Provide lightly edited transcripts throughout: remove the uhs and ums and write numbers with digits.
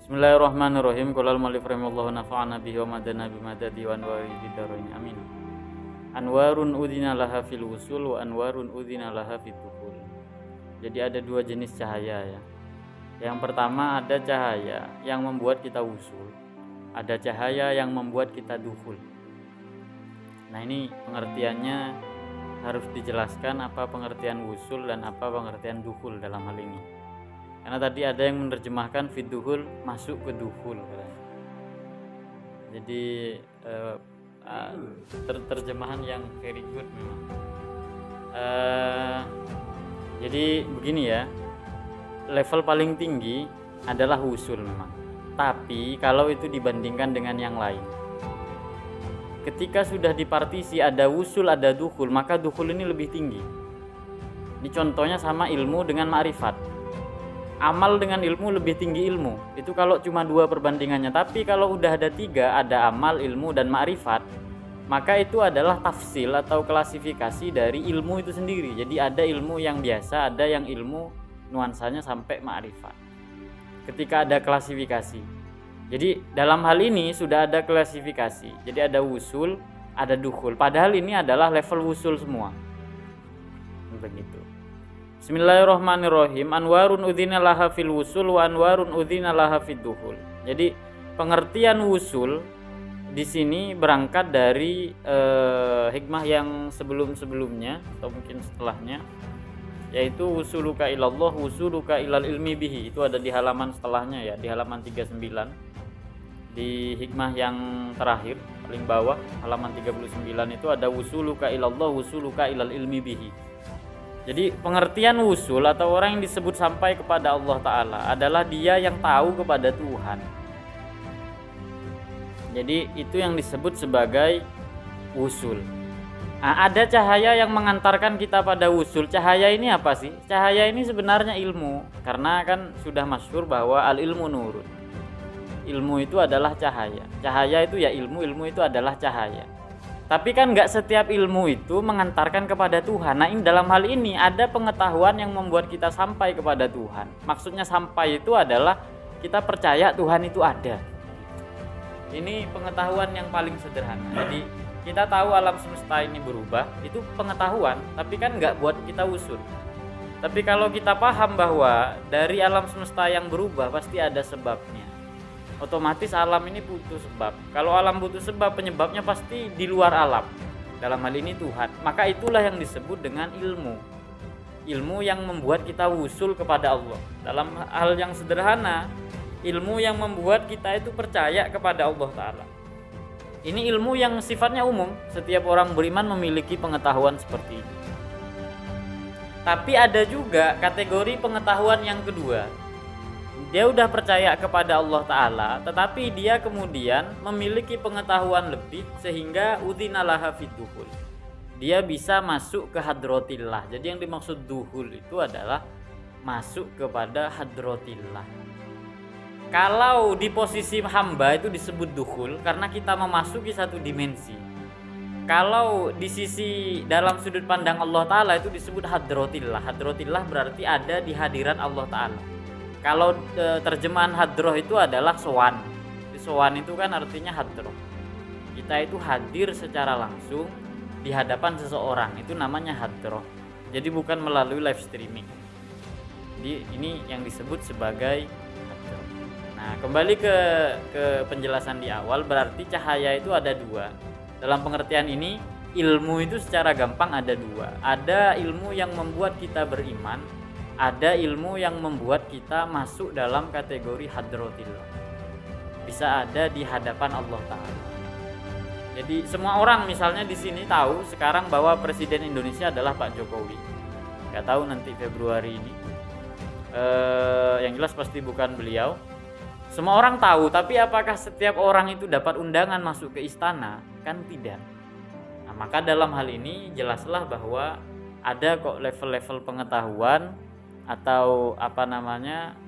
Bismillahirrahmanirrahim. Qala al-mu'allif rahimallahu nafa'ana bihi wa madana bi madadi wa anwari bidarain amin. Anwarun udhina laha fil wusul wa anwarun udhina laha fit dukhul. Jadi ada dua jenis cahaya ya. Yang pertama ada cahaya yang membuat kita wusul. Ada cahaya yang membuat kita dukhul. Nah, ini pengertiannya harus dijelaskan apa pengertian wusul dan apa pengertian dukhul dalam hal ini. Karena tadi ada yang menerjemahkan fit dukhul masuk ke dukhul. Jadi terjemahan yang very good memang. Jadi begini ya, level paling tinggi adalah wusul memang. Tapi kalau itu dibandingkan dengan yang lain, ketika sudah dipartisi ada wusul ada dukhul, maka dukhul ini lebih tinggi. Ini contohnya sama ilmu dengan ma'rifat. Amal dengan ilmu lebih tinggi ilmu. Itu kalau cuma dua perbandingannya. Tapi kalau udah ada tiga, ada amal, ilmu, dan ma'rifat, maka itu adalah tafsil atau klasifikasi dari ilmu itu sendiri. Jadi ada ilmu yang biasa, ada yang ilmu nuansanya sampai ma'rifat. Ketika ada klasifikasi. Jadi dalam hal ini sudah ada klasifikasi. Jadi ada wusul, ada dukhul. Padahal ini adalah level wusul semua. Begitu. Bismillahirrahmanirrahim. Anwarun udzina laha fil wusul wa anwarun udzina laha fid dukhul. Jadi pengertian wusul di sini berangkat dari hikmah yang sebelum-sebelumnya atau mungkin setelahnya, yaitu wusuluka ilallah wusuluka ilal ilmi bihi. Itu ada di halaman setelahnya ya, di halaman 39. Di hikmah yang terakhir paling bawah halaman 39 itu ada wusuluka ilallah wusuluka ilal ilmi bihi. Jadi pengertian wusul atau orang yang disebut sampai kepada Allah Ta'ala adalah dia yang tahu kepada Tuhan. Jadi itu yang disebut sebagai wusul. Nah, ada cahaya yang mengantarkan kita pada wusul. Cahaya ini apa sih? Cahaya ini sebenarnya ilmu. Karena kan sudah masyhur bahwa al-ilmu nurun. Ilmu itu adalah cahaya. Cahaya itu ya ilmu, ilmu itu adalah cahaya. Tapi kan nggak setiap ilmu itu mengantarkan kepada Tuhan. Nah, dalam hal ini ada pengetahuan yang membuat kita sampai kepada Tuhan. Maksudnya sampai itu adalah kita percaya Tuhan itu ada. Ini pengetahuan yang paling sederhana. Jadi kita tahu alam semesta ini berubah, itu pengetahuan. Tapi kan nggak buat kita usul. Tapi kalau kita paham bahwa dari alam semesta yang berubah pasti ada sebabnya, otomatis alam ini butuh sebab. Kalau alam butuh sebab, penyebabnya pasti di luar alam. Dalam hal ini Tuhan. Maka itulah yang disebut dengan ilmu. Ilmu yang membuat kita wusul kepada Allah. Dalam hal yang sederhana, ilmu yang membuat kita itu percaya kepada Allah Ta'ala. Ini ilmu yang sifatnya umum. Setiap orang beriman memiliki pengetahuan seperti ini. Tapi ada juga kategori pengetahuan yang kedua. Dia udah percaya kepada Allah Ta'ala, tetapi dia kemudian memiliki pengetahuan lebih sehingga udzina laha fid dukhul. Dia bisa masuk ke hadratillah. Jadi yang dimaksud dukhul itu adalah masuk kepada hadratillah. Kalau di posisi hamba itu disebut dukhul karena kita memasuki satu dimensi. Kalau di sisi dalam sudut pandang Allah Ta'ala itu disebut hadratillah. Hadratillah berarti ada di hadirat Allah Ta'ala. Kalau terjemahan hadroh itu adalah sowan. Sowan itu kan artinya hadroh. Kita itu hadir secara langsung di hadapan seseorang. Itu namanya hadroh. Jadi bukan melalui live streaming. Jadi ini yang disebut sebagai hadroh. Nah, kembali ke penjelasan di awal, berarti cahaya itu ada dua. Dalam pengertian ini, ilmu itu secara gampang ada dua. Ada ilmu yang membuat kita beriman, ada ilmu yang membuat kita masuk dalam kategori hadratillah. Bisa ada di hadapan Allah Ta'ala. Jadi semua orang misalnya di sini tahu sekarang bahwa Presiden Indonesia adalah Pak Jokowi. Gak tahu nanti Februari ini. Yang jelas pasti bukan beliau. Semua orang tahu, tapi apakah setiap orang itu dapat undangan masuk ke istana? Kan tidak. Nah, maka dalam hal ini jelaslah bahwa ada kok level-level pengetahuan atau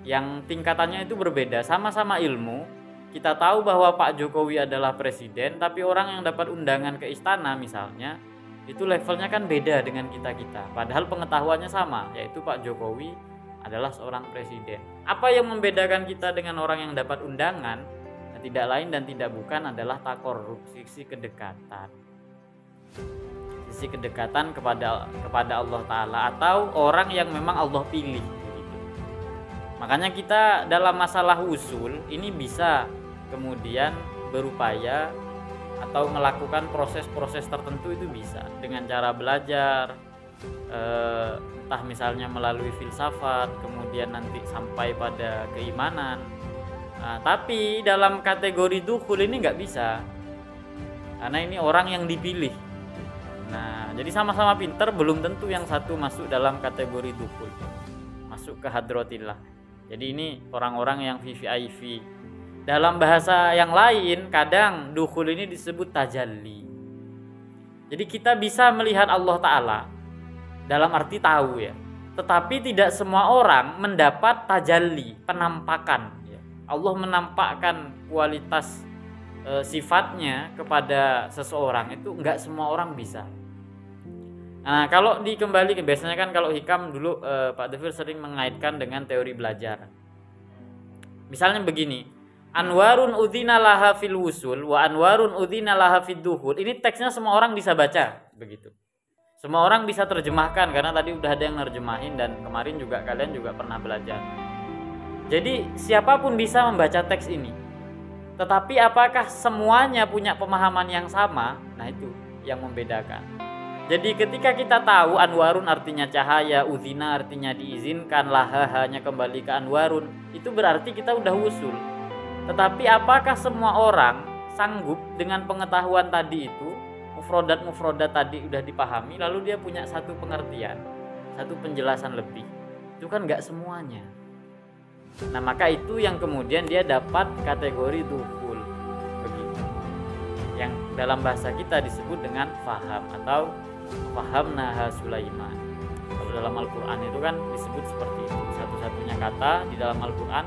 yang tingkatannya itu berbeda. Sama-sama ilmu, kita tahu bahwa Pak Jokowi adalah presiden, tapi orang yang dapat undangan ke istana misalnya itu levelnya kan beda dengan kita. Padahal pengetahuannya sama, yaitu Pak Jokowi adalah seorang presiden. Apa yang membedakan kita dengan orang yang dapat undangan? Nah, tidak lain dan tidak bukan adalah takorrub, sisi kedekatan. Sisi kedekatan kepada Allah Ta'ala, atau orang yang memang Allah pilih begitu. Makanya kita dalam masalah usul ini bisa kemudian berupaya atau melakukan proses-proses tertentu, itu bisa dengan cara belajar, entah misalnya melalui filsafat, kemudian nanti sampai pada keimanan. Nah, tapi dalam kategori dukhul ini nggak bisa, karena ini orang yang dipilih. Nah, jadi sama-sama pinter, belum tentu yang satu masuk dalam kategori dukhul, masuk ke hadratillah. Jadi ini orang-orang yang VVIP. Dalam bahasa yang lain, kadang dukhul ini disebut tajalli. Jadi kita bisa melihat Allah Ta'ala dalam arti tahu ya, tetapi tidak semua orang mendapat tajalli, penampakan ya. Allah menampakkan kualitas sifatnya kepada seseorang, itu enggak semua orang bisa. Nah, kalau dikembali ke biasanya kan kalau hikam dulu Pak Devir sering mengaitkan dengan teori belajar. Misalnya begini, anwarun udzina laha fil wusul wa anwarun udzina laha fid dukhul. Ini teksnya semua orang bisa baca begitu. Semua orang bisa terjemahkan karena tadi udah ada yang nerjemahin dan kemarin juga kalian juga pernah belajar. Jadi siapapun bisa membaca teks ini. Tetapi apakah semuanya punya pemahaman yang sama? Nah, itu yang membedakan. Jadi ketika kita tahu anwarun artinya cahaya, uzina artinya diizinkan, laha hanya kembali ke anwarun, itu berarti kita udah usul. Tetapi apakah semua orang sanggup dengan pengetahuan tadi itu, mufrodat tadi udah dipahami, lalu dia punya satu pengertian, satu penjelasan lebih? Itu kan nggak semuanya. Nah, maka itu yang kemudian dia dapat kategori dukhul begitu, yang dalam bahasa kita disebut dengan faham atau fahamnaha Sulaiman. Kalau dalam Al-Quran itu kan disebut seperti itu. Satu-satunya kata di dalam Al-Quran,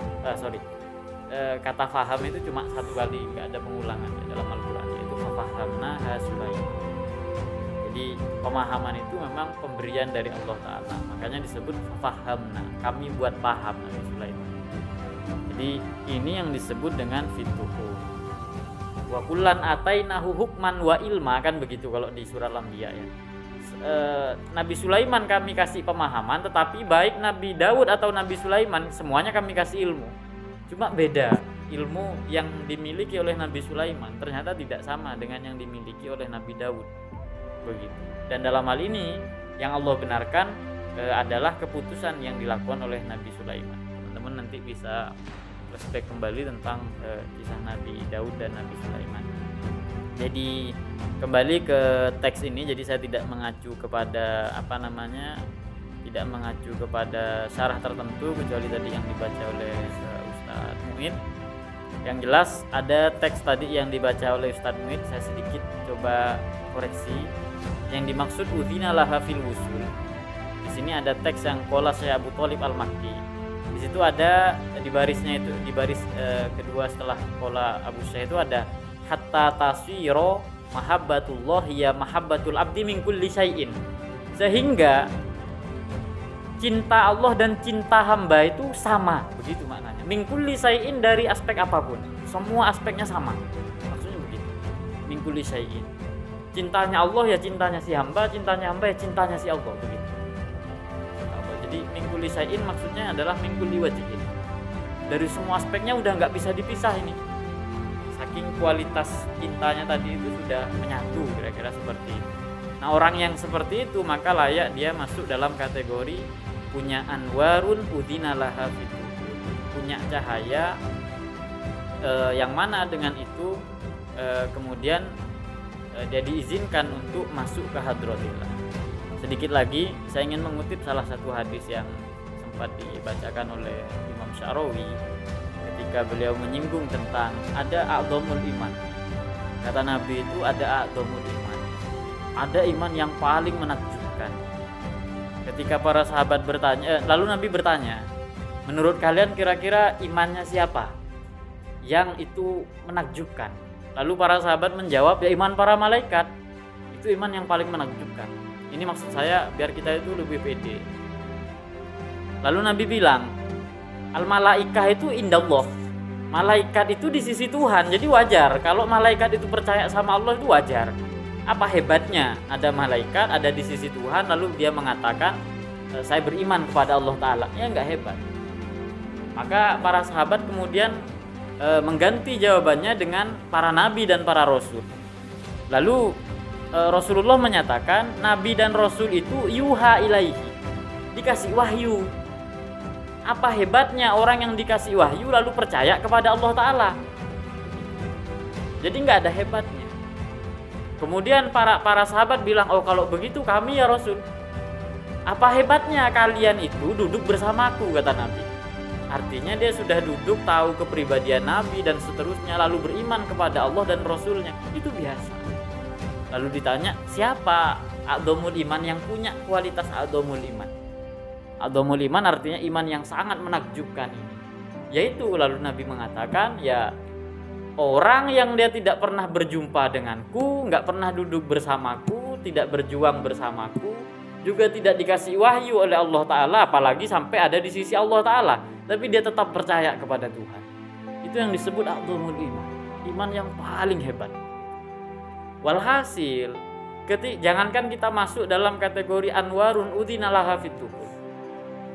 kata faham itu cuma satu kali, nggak ada pengulangan di dalam Al-Quran, yaitu fahamnaha Sulaiman. Jadi pemahaman itu memang pemberian dari Allah Ta'ala, makanya disebut fahamna, kami buat paham Nabi Sulaiman. Jadi ini yang disebut dengan fituhu. Wa kullan atainahu hukman wa ilma, kan begitu kalau di surat Al-Anbiya ya. Nabi Sulaiman kami kasih pemahaman, tetapi baik Nabi Daud atau Nabi Sulaiman semuanya kami kasih ilmu. Cuma beda, ilmu yang dimiliki oleh Nabi Sulaiman ternyata tidak sama dengan yang dimiliki oleh Nabi Daud begitu. Dan dalam hal ini yang Allah benarkan adalah keputusan yang dilakukan oleh Nabi Sulaiman. Teman-teman nanti bisa flashback kembali tentang kisah Nabi Daud dan Nabi Sulaiman. Jadi kembali ke teks ini, jadi saya tidak mengacu kepada tidak mengacu kepada syarah tertentu kecuali tadi yang dibaca oleh Ustadz Muid. Yang jelas ada teks tadi yang dibaca oleh Ustadz Muid, saya sedikit coba koreksi. Yang dimaksud udzina laha fil wusul. Di sini ada teks yang qala Syekh Abu Thalib Al-Makki. Di situ ada di barisnya itu, di baris kedua setelah qala Abu Syekh itu ada hatta tasiro mahabbatullah ya mahabbatul abdi min kulli syai'in, sehingga cinta Allah dan cinta hamba itu sama, begitu maknanya. Min kulli syai'in, dari aspek apapun, semua aspeknya sama, maksudnya begitu. Min kulli syai'in, cintanya Allah ya cintanya si hamba, cintanya hamba ya cintanya si Allah, begitu. Jadi min kulli syai'in maksudnya adalah min kulli wajhin, dari semua aspeknya udah nggak bisa dipisah ini. Saking kualitas cintanya tadi itu sudah menyatu, kira-kira seperti itu. Nah, orang yang seperti itu maka layak dia masuk dalam kategori punya anwarun udzina laha fitu, punya cahaya yang mana dengan itu kemudian dia diizinkan untuk masuk ke hadratillah. Sedikit lagi saya ingin mengutip salah satu hadis yang sempat dibacakan oleh Imam Syarawi ketika beliau menyinggung tentang ada a'dhamul iman. Kata Nabi itu ada a'dhamul iman, ada iman yang paling menakjubkan. Ketika para sahabat bertanya, lalu Nabi bertanya, menurut kalian kira-kira imannya siapa yang itu menakjubkan? Lalu para sahabat menjawab, ya iman para malaikat, itu iman yang paling menakjubkan. Ini maksud saya biar kita itu lebih pede. Lalu Nabi bilang, al malaikah itu indallah. Malaikat itu di sisi Tuhan. Jadi wajar kalau malaikat itu percaya sama Allah, itu wajar. Apa hebatnya ada malaikat ada di sisi Tuhan lalu dia mengatakan saya beriman kepada Allah Ta'ala? Ya nggak hebat. Maka para sahabat kemudian mengganti jawabannya dengan para nabi dan para rasul. Lalu Rasulullah menyatakan nabi dan rasul itu yuha ilaihi, dikasih wahyu. Apa hebatnya orang yang dikasih wahyu lalu percaya kepada Allah Ta'ala? Jadi nggak ada hebatnya. Kemudian para sahabat bilang, oh kalau begitu kami ya Rasul, apa hebatnya kalian itu duduk bersamaku, kata Nabi. Artinya dia sudah duduk tahu kepribadian Nabi dan seterusnya, lalu beriman kepada Allah dan Rasulnya. Itu biasa. Lalu ditanya, siapa a'dhamul iman, yang punya kualitas a'dhamul iman? A'dhamul iman artinya iman yang sangat menakjubkan ini. Yaitu lalu Nabi mengatakan, ya orang yang dia tidak pernah berjumpa denganku, nggak pernah duduk bersamaku, tidak berjuang bersamaku, juga tidak dikasih wahyu oleh Allah Ta'ala, apalagi sampai ada di sisi Allah Ta'ala, tapi dia tetap percaya kepada Tuhan. Itu yang disebut a'dhamul iman, iman yang paling hebat. Walhasil, jangankan kita masuk dalam kategori anwarun udhina laha fituhur,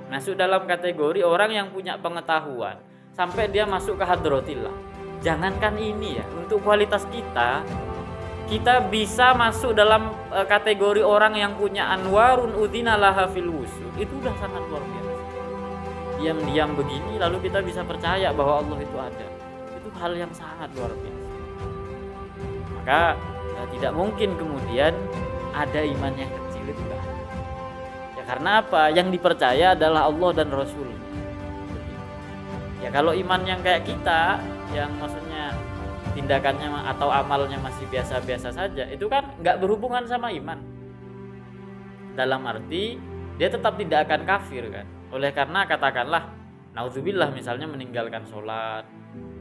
masuk dalam kategori orang yang punya pengetahuan sampai dia masuk ke hadratillah. Jangankan ini ya, untuk kualitas kita bisa masuk dalam kategori orang yang punya anwarun udhina laha fil wusul. Itu udah sangat luar biasa. Diam-diam begini lalu kita bisa percaya bahwa Allah itu ada. Itu hal yang sangat luar biasa. Maka tidak mungkin kemudian ada iman yang kecil, itu enggak. Ya karena apa? Yang dipercaya adalah Allah dan Rasulnya. Ya kalau iman yang kayak kita, yang maksudnya tindakannya atau amalnya masih biasa-biasa saja, itu kan nggak berhubungan sama iman. Dalam arti dia tetap tidak akan kafir kan. Oleh karena katakanlah naudzubillah misalnya meninggalkan sholat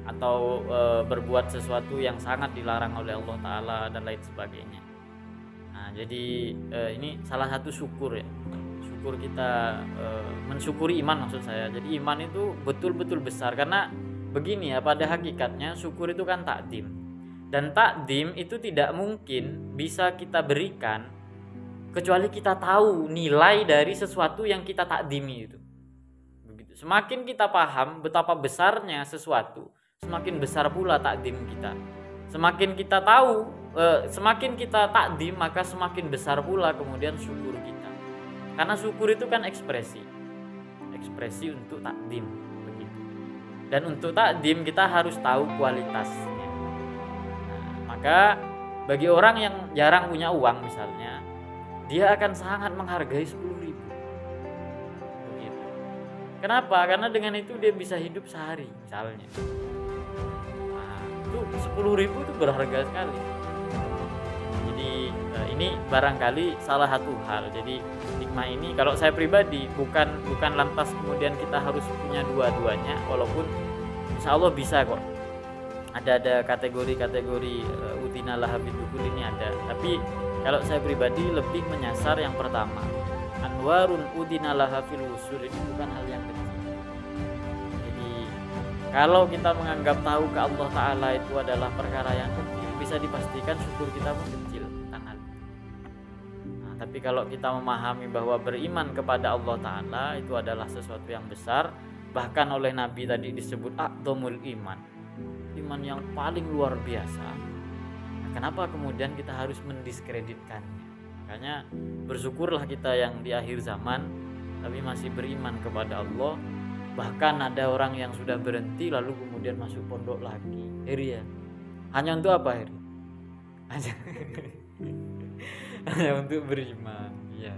atau berbuat sesuatu yang sangat dilarang oleh Allah Ta'ala dan lain sebagainya. Nah jadi ini salah satu syukur ya. Syukur kita mensyukuri iman maksud saya. Jadi iman itu betul-betul besar karena begini ya, pada hakikatnya syukur itu kan takdim. Dan takdim itu tidak mungkin bisa kita berikan kecuali kita tahu nilai dari sesuatu yang kita takdimi itu. Begitu. Semakin kita paham betapa besarnya sesuatu, semakin besar pula takdim kita. Semakin kita tahu, semakin kita takdim, maka semakin besar pula kemudian syukur kita. Karena syukur itu kan ekspresi untuk takdim. Dan untuk takdim kita harus tahu kualitasnya. Nah, maka bagi orang yang jarang punya uang misalnya, dia akan sangat menghargai 10.000. Begitu. Kenapa? Karena dengan itu dia bisa hidup sehari misalnya. Nah, itu 10.000 itu berharga sekali. Jadi ini barangkali salah satu hal. Jadi hikmah ini kalau saya pribadi bukan lantas kemudian kita harus punya dua-duanya, walaupun insya Allah bisa kok. Ada kategori-kategori udhina laha fituhur ini ada. Tapi kalau saya pribadi lebih menyasar yang pertama, anwarun udhina laha fil wusul, ini bukan hal yang kecil. Jadi kalau kita menganggap tahu ke Allah Ta'ala itu adalah perkara yang kecil, bisa dipastikan syukur kita pun kecil. Tapi kalau kita memahami bahwa beriman kepada Allah Ta'ala itu adalah sesuatu yang besar, bahkan oleh Nabi tadi disebut a'dhamul iman, iman yang paling luar biasa. Nah, kenapa kemudian kita harus mendiskreditkannya? Makanya bersyukurlah kita yang di akhir zaman tapi masih beriman kepada Allah. Bahkan ada orang yang sudah berhenti lalu kemudian masuk pondok lagi. Heri ya, hanya untuk apa Heri? Hanya untuk beriman, ya.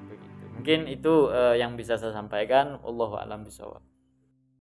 Begitu. Mungkin itu yang bisa saya sampaikan. Wallahu a'lam bishawab.